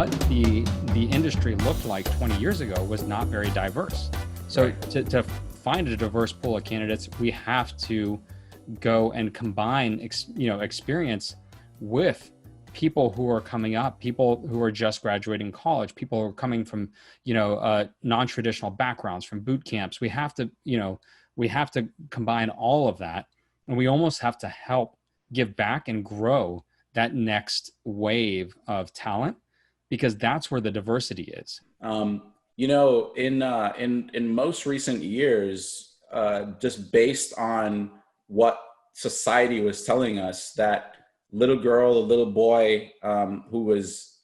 what the industry looked like 20 years ago was not very diverse. So right. to find a diverse pool of candidates, we have to go and combine experience with people who are coming up, people who are just graduating college, people who are coming from non-traditional backgrounds, from boot camps. We have to combine all of that, and we almost have to help give back and grow that next wave of talent, because that's where the diversity is. In most recent years, just based on what society was telling us, that little girl, a little boy who was,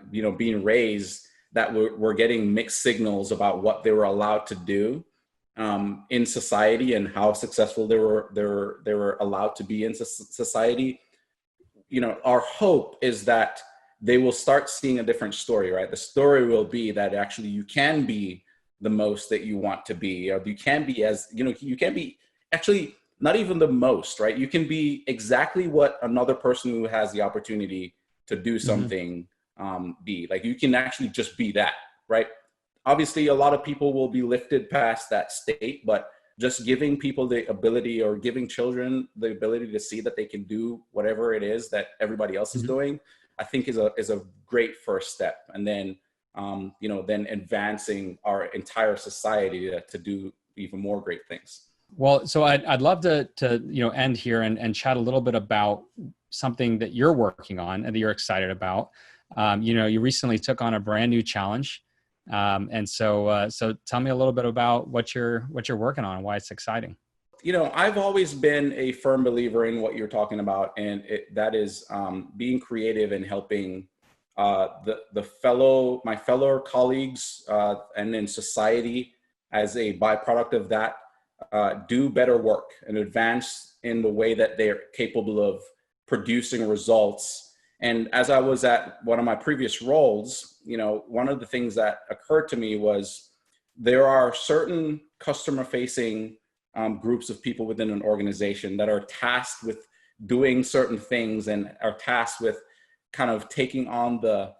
being raised, that were getting mixed signals about what they were allowed to do in society and how successful they were allowed to be in society. Our hope is that they will start seeing a different story, right? The story will be that actually you can be the most that you want to be, or you can be you can be actually not even the most, right? You can be exactly what another person who has the opportunity to do something be. Like, you can actually just be that, right? Obviously, a lot of people will be lifted past that state, but just giving people the ability, or giving children the ability to see that they can do whatever it is that everybody else is doing, I think is a great first step. And then, then advancing our entire society to do even more great things. Well, so I'd love to end here and chat a little bit about something that you're working on and that you're excited about. You recently took on a brand new challenge. And so tell me a little bit about what you're working on and why it's exciting. I've always been a firm believer in what you're talking about, and that is being creative and helping my fellow colleagues and in society as a byproduct of that, do better work and advance in the way that they're capable of producing results. And as I was at one of my previous roles, one of the things that occurred to me was there are certain customer-facing groups of people within an organization that are tasked with doing certain things and are tasked with kind of taking on the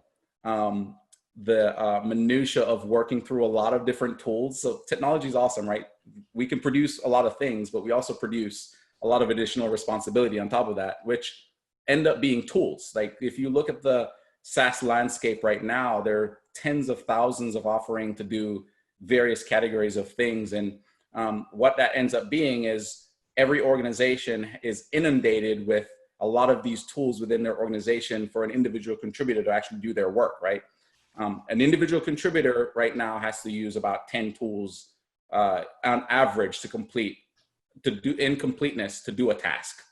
minutia of working through a lot of different tools. So technology is awesome, right? We can produce a lot of things, but we also produce a lot of additional responsibility on top of that, which end up being tools. Like, if you look at the SaaS landscape right now, there are tens of thousands of offering to do various categories of things. And what that ends up being is every organization is inundated with a lot of these tools within their organization for an individual contributor to actually do their work, right? An individual contributor right now has to use about 10 tools on average to do a task,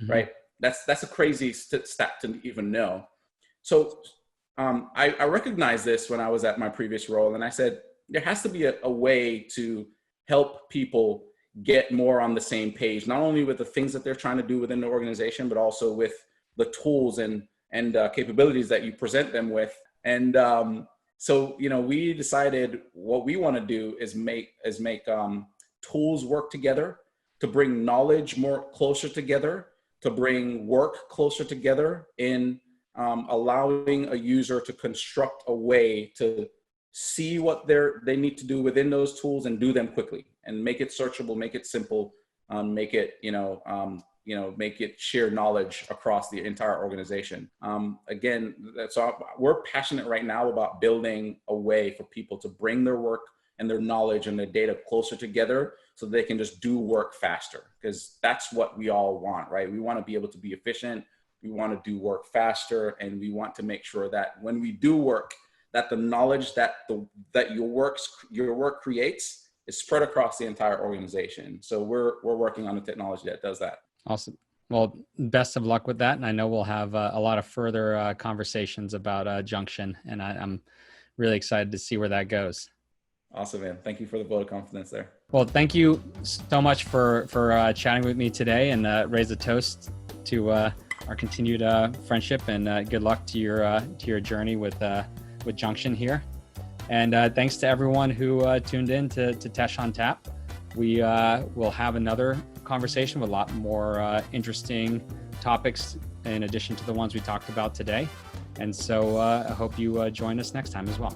right? That's a crazy stat to even know. So I recognized this when I was at my previous role, and I said, there has to be a way to help people get more on the same page, not only with the things that they're trying to do within the organization, but also with the tools and capabilities that you present them with. And so we decided what we want to do is make tools work together, to bring knowledge more closer together, to bring work closer together, in allowing a user to construct a way to see what they need to do within those tools and do them quickly, and make it searchable, make it simple, make it make it share knowledge across the entire organization. Again, so we're passionate right now about building a way for people to bring their work and their knowledge and their data closer together, so they can just do work faster, because that's what we all want, right? We want to be able to be efficient. We want to do work faster, and we want to make sure that when we do work, that the knowledge that your work creates is spread across the entire organization. So we're working on a technology that does that. Awesome. Well, best of luck with that. And I know we'll have a lot of further conversations about Junction, and I'm really excited to see where that goes. Awesome, man. Thank you for the vote of confidence there. Well, thank you so much for chatting with me today, and raise a toast to our continued friendship, and good luck to your journey with Junction here. And thanks to everyone who tuned in to Tesh on Tap. We will have another conversation with a lot more interesting topics in addition to the ones we talked about today. And so I hope you join us next time as well.